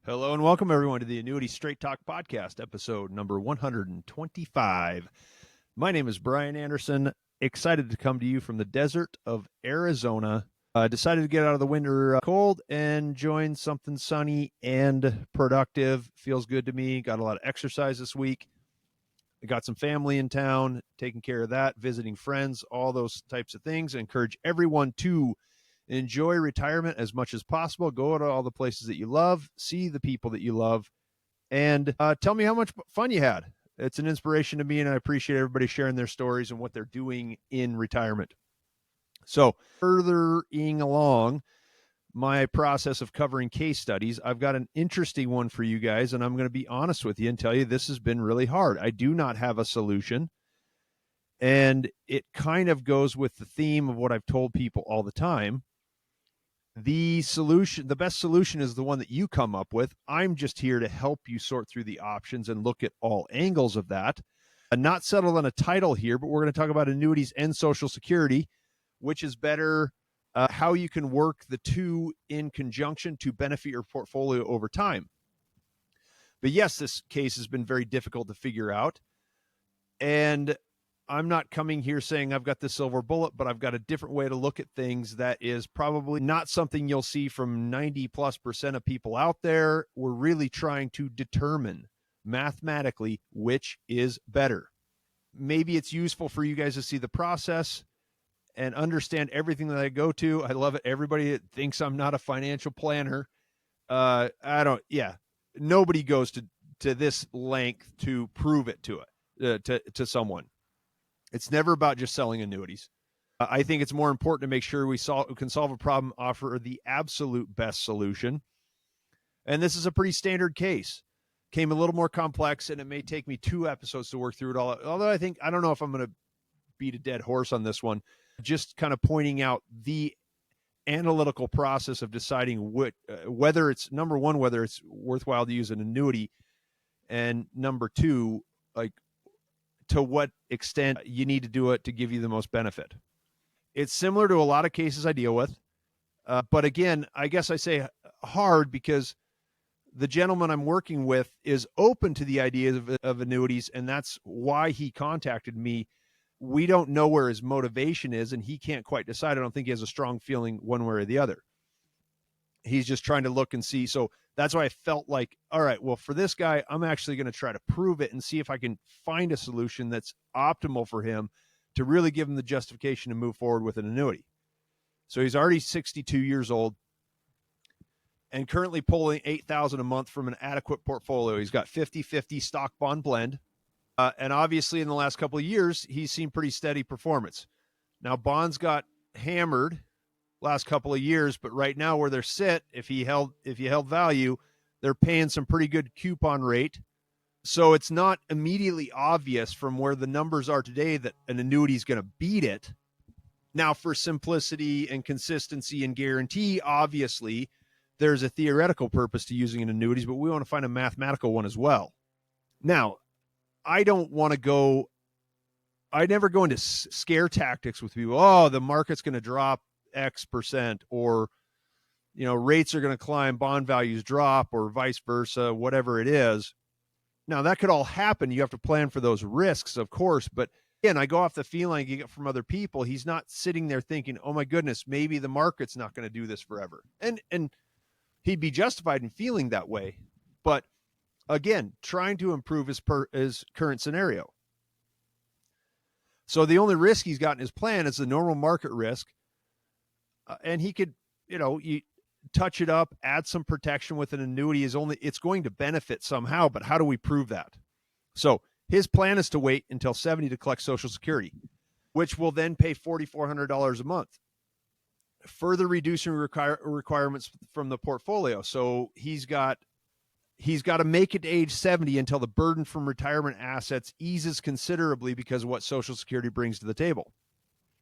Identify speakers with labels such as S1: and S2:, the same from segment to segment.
S1: Hello and welcome everyone to the Annuity Straight Talk podcast, episode number 125. My name is Brian Anderson, excited to come to you from the desert of Arizona. Decided to get out of the winter cold and join something sunny and productive. Feels good to me. Got a lot of exercise this week. I got some family in town, taking care of that, visiting friends, all those types of things. I encourage everyone to enjoy retirement as much as possible. Go to all the places that you love, see the people that you love, and tell me how much fun you had. It's an inspiration to me, and I appreciate everybody sharing their stories and what they're doing in retirement. So, furthering along my process of covering case studies, I've got an interesting one for you guys, and I'm going to be honest with you and tell you this has been really hard. I do not have a solution, and it kind of goes with the theme of what I've told people all the time. The best solution is the one that you come up with. I'm just here to help you sort through the options and look at all angles of that. I'm not settled on a title here, but we're going to talk about annuities and Social Security, which is better, how you can work the two in conjunction to benefit your portfolio over time. But yes, this case has been very difficult to figure out. And I'm not coming here saying I've got the silver bullet, but I've got a different way to look at things that is probably not something you'll see from 90+% of people out there. We're really trying to determine mathematically which is better. Maybe it's useful for you guys to see the process and understand everything that I go to. I love it. Everybody that thinks I'm not a financial planner. Nobody goes to this length to prove it to someone. It's never about just selling annuities. I think it's more important to make sure we can solve a problem, offer the absolute best solution. And this is a pretty standard case. Came a little more complex, and it may take me 2 episodes to work through it all. Although I don't know if I'm going to beat a dead horse on this one. Just kind of pointing out the analytical process of deciding whether it's, number one, whether it's worthwhile to use an annuity, and number two, like, to what extent you need to do it to give you the most benefit. It's similar to a lot of cases I deal with. But again, I guess I say hard because the gentleman I'm working with is open to the idea of annuities, and that's why he contacted me. We don't know where his motivation is, and he can't quite decide. I don't think he has a strong feeling one way or the other. He's just trying to look and see. So that's why I felt like, all right, well, for this guy, I'm actually going to try to prove it and see if I can find a solution that's optimal for him to really give him the justification to move forward with an annuity. So he's already 62 years old and currently pulling $8,000 a month from an adequate portfolio. He's got 50-50 stock bond blend. And obviously in the last couple of years, he's seen pretty steady performance. Now, bonds got hammered last couple of years, but right now where they're sit, if you held value, they're paying some pretty good coupon rate. So it's not immediately obvious from where the numbers are today that an annuity is going to beat it. Now, for simplicity and consistency and guarantee, obviously there's a theoretical purpose to using an annuities, but we want to find a mathematical one as well. Now, I never go into scare tactics with people. Oh, the market's going to drop X%, or, rates are going to climb, bond values drop, or vice versa, whatever it is. Now, that could all happen. You have to plan for those risks, of course. But again, I go off the feeling you get from other people. He's not sitting there thinking, oh my goodness, maybe the market's not going to do this forever. And he'd be justified in feeling that way. But again, trying to improve his current scenario. So the only risk he's got in his plan is the normal market risk. And he could, you touch it up, add some protection with an annuity. It's going to benefit somehow, but how do we prove that? So his plan is to wait until 70 to collect Social Security, which will then pay $4,400 a month, further reducing requirements from the portfolio. So he's got to make it to age 70 until the burden from retirement assets eases considerably because of what Social Security brings to the table.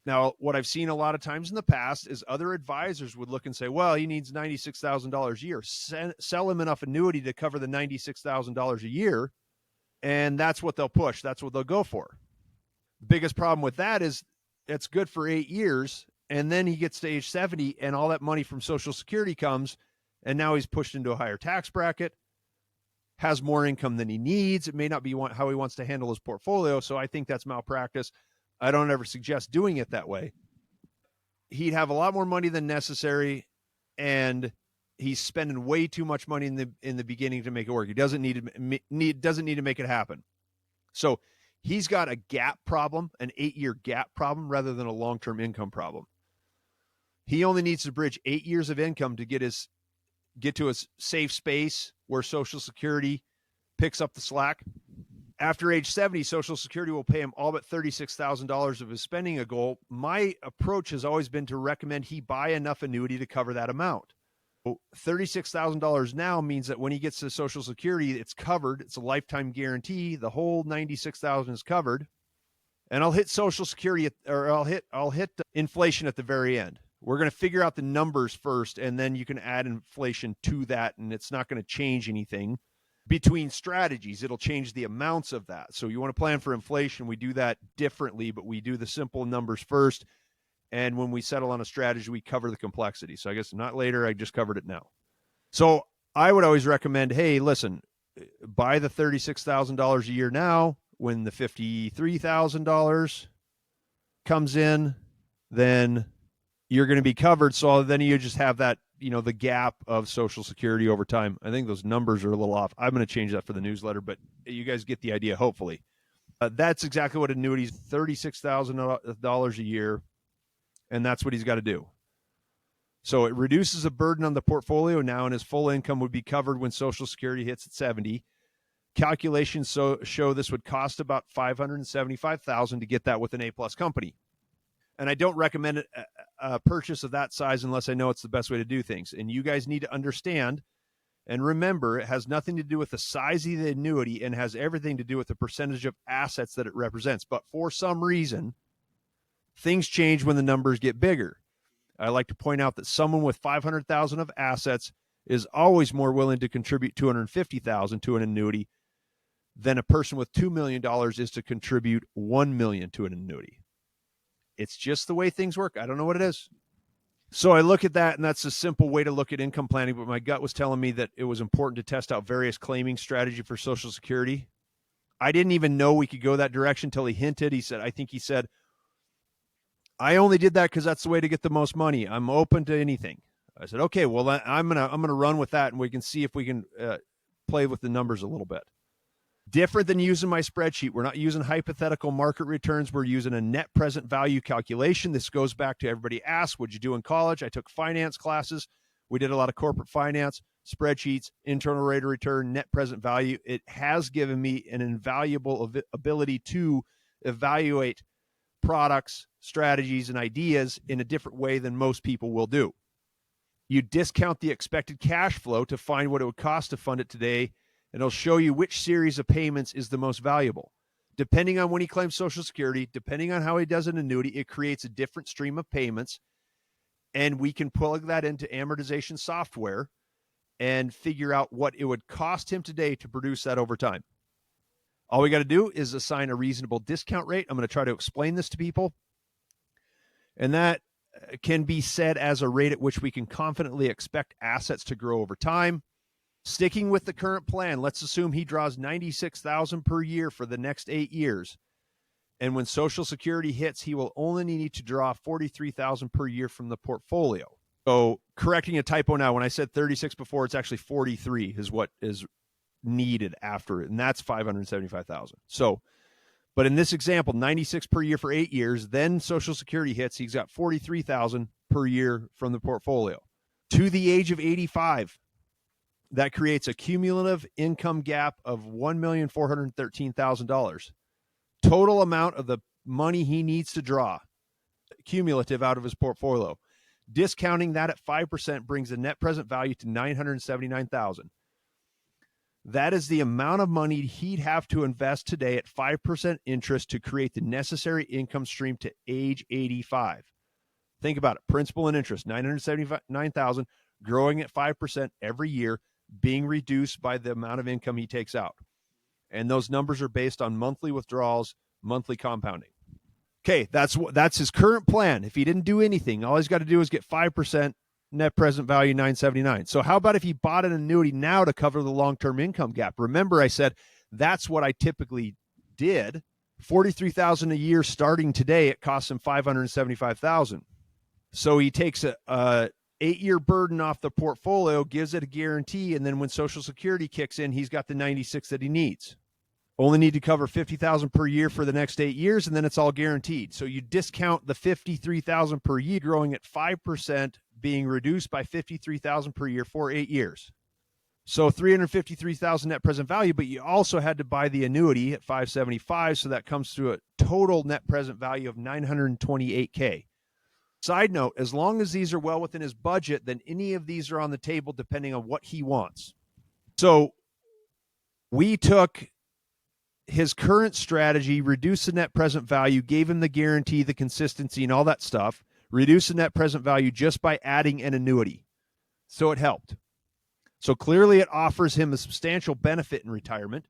S1: Now, what I've seen a lot of times in the past is other advisors would look and say, well, he needs $96,000 a year. Sell him enough annuity to cover the $96,000 a year, and that's what they'll push. That's what they'll go for. Biggest problem with that is it's good for 8 years, and then he gets to age 70, and all that money from Social Security comes, and now he's pushed into a higher tax bracket, has more income than he needs. It may not be how he wants to handle his portfolio, so I think that's malpractice. I don't ever suggest doing it that way. He'd have a lot more money than necessary, and he's spending way too much money in the beginning to make it work. He doesn't need to make it happen. So he's got a gap problem, an 8-year gap problem, rather than a long-term income problem. He only needs to bridge 8 years of income to get to a safe space where Social Security picks up the slack. After age 70, Social Security will pay him all but $36,000 of his spending a goal. My approach has always been to recommend he buy enough annuity to cover that amount. So $36,000 now means that when he gets to Social Security, it's covered. It's a lifetime guarantee. The whole $96,000 is covered. And I'll hit Social Security, I'll hit inflation at the very end. We're going to figure out the numbers first, and then you can add inflation to that, and it's not going to change anything. Between strategies, it'll change the amounts of that. So you want to plan for inflation. We do that differently, but we do the simple numbers first. And when we settle on a strategy, we cover the complexity. So I guess not later, I just covered it now. So I would always recommend, hey, listen, buy the $36,000 a year now. When the $53,000 comes in, then you're going to be covered. So then you just have that, the gap of Social Security over time. I think those numbers are a little off. I'm going to change that for the newsletter, but you guys get the idea, hopefully. That's exactly what annuities, $36,000 a year, and that's what he's got to do. So it reduces a burden on the portfolio now, and his full income would be covered when Social Security hits at 70. Calculations show this would cost about $575,000 to get that with an A-plus company. And I don't recommend a purchase of that size unless I know it's the best way to do things. And you guys need to understand and remember, it has nothing to do with the size of the annuity and has everything to do with the percentage of assets that it represents. But for some reason, things change when the numbers get bigger. I like to point out that someone with $500,000 of assets is always more willing to contribute $250,000 to an annuity than a person with $2 million is to contribute $1 million to an annuity. It's just the way things work. I don't know what it is. So I look at that, and that's a simple way to look at income planning, but my gut was telling me that it was important to test out various claiming strategy for Social Security. I didn't even know we could go that direction until he hinted. He said, I only did that because that's the way to get the most money. I'm open to anything. I said, okay, well, I'm gonna run with that, and we can see if we can play with the numbers a little bit. Different than using my spreadsheet. We're not using hypothetical market returns. We're using a net present value calculation. This goes back to everybody asks, what'd you do in college? I took finance classes. We did a lot of corporate finance, spreadsheets, internal rate of return, net present value. It has given me an invaluable ability to evaluate products, strategies, and ideas in a different way than most people will do. You discount the expected cash flow to find what it would cost to fund it today, and it'll show you which series of payments is the most valuable. Depending on when he claims Social Security, depending on how he does an annuity, it creates a different stream of payments, and we can plug that into amortization software and figure out what it would cost him today to produce that over time. All we got to do is assign a reasonable discount rate. I'm going to try to explain this to people, and that can be said as a rate at which we can confidently expect assets to grow over time. Sticking with the current plan, let's assume he draws $96,000 per year for the next 8 years. And when Social Security hits, he will only need to draw $43,000 per year from the portfolio. So correcting a typo now, when I said 36 before, it's actually 43 is what is needed after it. And that's $575,000. So, but in this example, 96 per year for 8 years, then Social Security hits, he's got $43,000 per year from the portfolio. To the age of 85, that creates a cumulative income gap of $1,413,000. Total amount of the money he needs to draw, cumulative out of his portfolio. Discounting that at 5% brings the net present value to $979,000. That is the amount of money he'd have to invest today at 5% interest to create the necessary income stream to age 85. Think about it. Principal and interest, $979,000, growing at 5% every year, being reduced by the amount of income he takes out. And those numbers are based on monthly withdrawals, monthly compounding. Okay, that's his current plan. If he didn't do anything, all he's got to do is get 5%, net present value $979. So how about if you bought an annuity now to cover the long-term income gap? Remember, I said that's what I typically did. $43,000 a year starting today, it costs him $575,000. So he takes a 8-year burden off the portfolio, gives it a guarantee, and then when Social Security kicks in, he's got the 96 that he needs. Only need to cover $50,000 per year for the next 8 years, and then it's all guaranteed. So you discount the $53,000 per year, growing at 5%, being reduced by $53,000 per year for 8 years. So $353,000 net present value, but you also had to buy the annuity at $575, so that comes to a total net present value of $928K. Side note, as long as these are well within his budget, then any of these are on the table depending on what he wants. So we took his current strategy, reduced the net present value, gave him the guarantee, the consistency, and all that stuff, reduced the net present value just by adding an annuity. So it helped. So clearly it offers him a substantial benefit in retirement,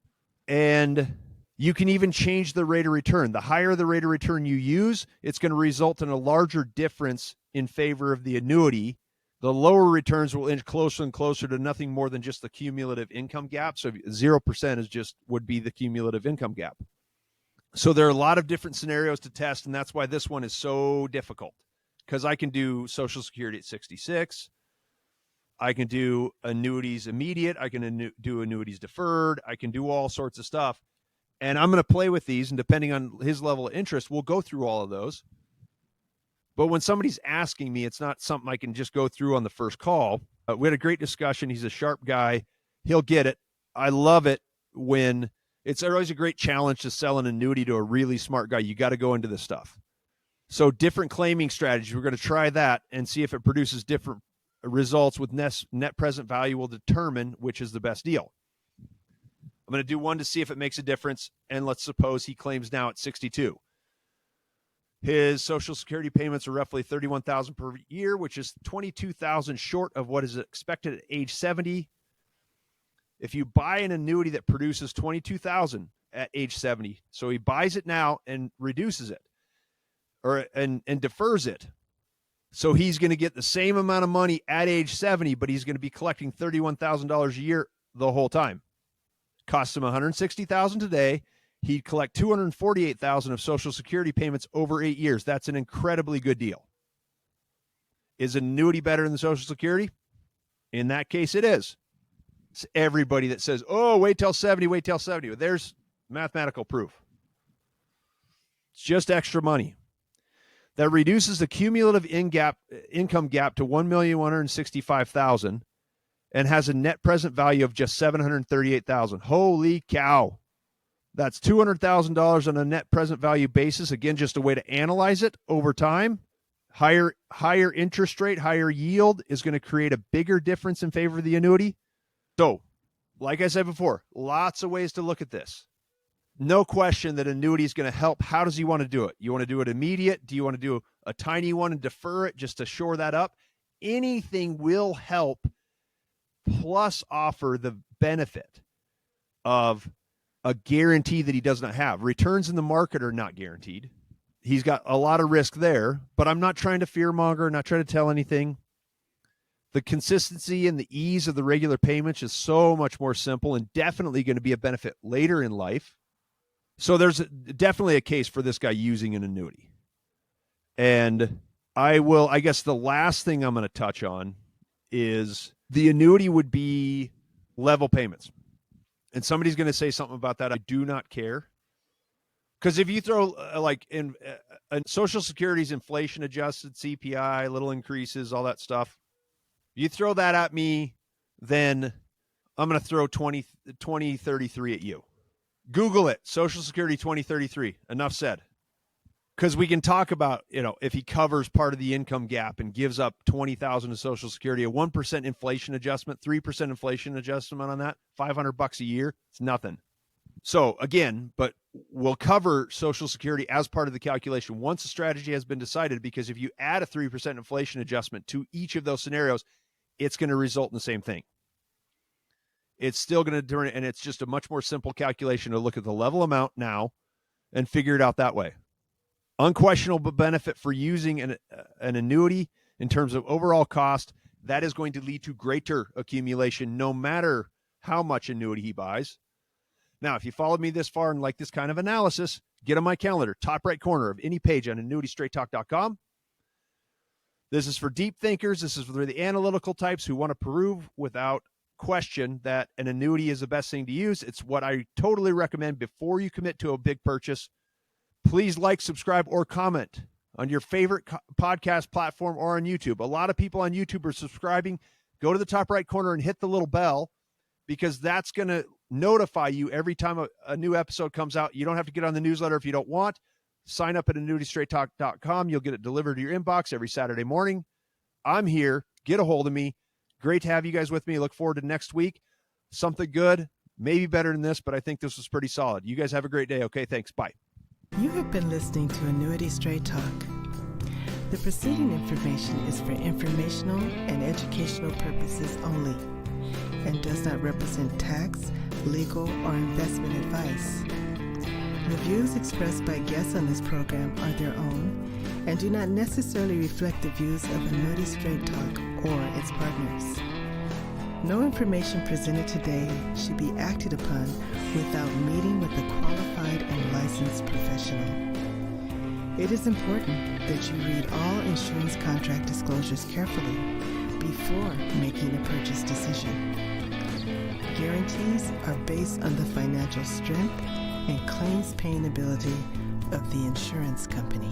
S1: and you can even change the rate of return. The higher the rate of return you use, it's going to result in a larger difference in favor of the annuity. The lower returns will inch closer and closer to nothing more than just the cumulative income gap. So 0% would be the cumulative income gap. So there are a lot of different scenarios to test, and that's why this one is so difficult, because I can do Social Security at 66. I can do annuities immediate. I can do annuities deferred. I can do all sorts of stuff. And I'm going to play with these, and depending on his level of interest, we'll go through all of those. But when somebody's asking me, it's not something I can just go through on the first call. We had a great discussion. He's a sharp guy. He'll get it. I love it when it's always a great challenge to sell an annuity to a really smart guy. You got to go into this stuff. So different claiming strategies. We're going to try that and see if it produces different results with net present value will determine which is the best deal. I'm going to do one to see if it makes a difference. And let's suppose he claims now at 62. His Social Security payments are roughly $31,000 per year, which is $22,000 short of what is expected at age 70. If you buy an annuity that produces $22,000 at age 70, so he buys it now and reduces it, and defers it, so he's going to get the same amount of money at age 70, but he's going to be collecting $31,000 a year the whole time. Costs him $160,000 today. He'd collect $248,000 of Social Security payments over 8 years. That's an incredibly good deal. Is an annuity better than Social Security? In that case, it is. It's everybody that says, oh, wait till 70, wait till 70. Well, there's mathematical proof. It's just extra money. That reduces the cumulative income gap to $1,165,000 and has a net present value of just $738,000. Holy cow. That's $200,000 on a net present value basis. Again, just a way to analyze it over time. Higher interest rate, higher yield is going to create a bigger difference in favor of the annuity. So, like I said before, lots of ways to look at this. No question that annuity is going to help. How does he want to do it? You want to do it immediate? Do you want to do a tiny one and defer it just to shore that up? Anything will help, plus offer the benefit of a guarantee that he does not have. Returns in the market are not guaranteed. He's got a lot of risk there, but I'm not trying to fearmonger, not trying to tell anything. The consistency and the ease of the regular payments is so much more simple and definitely going to be a benefit later in life. So there's definitely a case for this guy using an annuity. And I guess the last thing I'm going to touch on is the annuity would be level payments. And somebody's going to say something about that. I do not care. Because if you throw Social Security's inflation adjusted CPI, little increases, all that stuff, you throw that at me, then I'm going to throw 2033 at you. Google it, Social Security 2033. Enough said. Because we can talk about, if he covers part of the income gap and gives up $20,000 to Social Security, a 1% inflation adjustment, 3% inflation adjustment on that, $500 a year, it's nothing. So again, but we'll cover Social Security as part of the calculation once a strategy has been decided, because if you add a 3% inflation adjustment to each of those scenarios, it's going to result in the same thing. It's still going to turn it, and it's just a much more simple calculation to look at the level amount now and figure it out that way. Unquestionable benefit for using an annuity in terms of overall cost, that is going to lead to greater accumulation no matter how much annuity he buys. Now, if you followed me this far and like this kind of analysis, get on my calendar, top right corner of any page on AnnuityStraightTalk.com. This is for deep thinkers. This is for the analytical types who want to prove without question that an annuity is the best thing to use. It's what I totally recommend before you commit to a big purchase. Please like, subscribe, or comment on your favorite podcast platform or on YouTube. A lot of people on YouTube are subscribing. Go to the top right corner and hit the little bell, because that's going to notify you every time a new episode comes out. You don't have to get on the newsletter if you don't want. Sign up at AnnuityStraightTalk.com. You'll get it delivered to your inbox every Saturday morning. I'm here. Get a hold of me. Great to have you guys with me. Look forward to next week. Something good, maybe better than this, but I think this was pretty solid. You guys have a great day. Okay, thanks. Bye.
S2: You have been listening to Annuity Straight Talk. The preceding information is for informational and educational purposes only and does not represent tax, legal, or investment advice. The views expressed by guests on this program are their own and do not necessarily reflect the views of Annuity Straight Talk or its partners. No information presented today should be acted upon without meeting with a qualified and licensed professional. It is important that you read all insurance contract disclosures carefully before making a purchase decision. Guarantees are based on the financial strength and claims paying ability of the insurance company.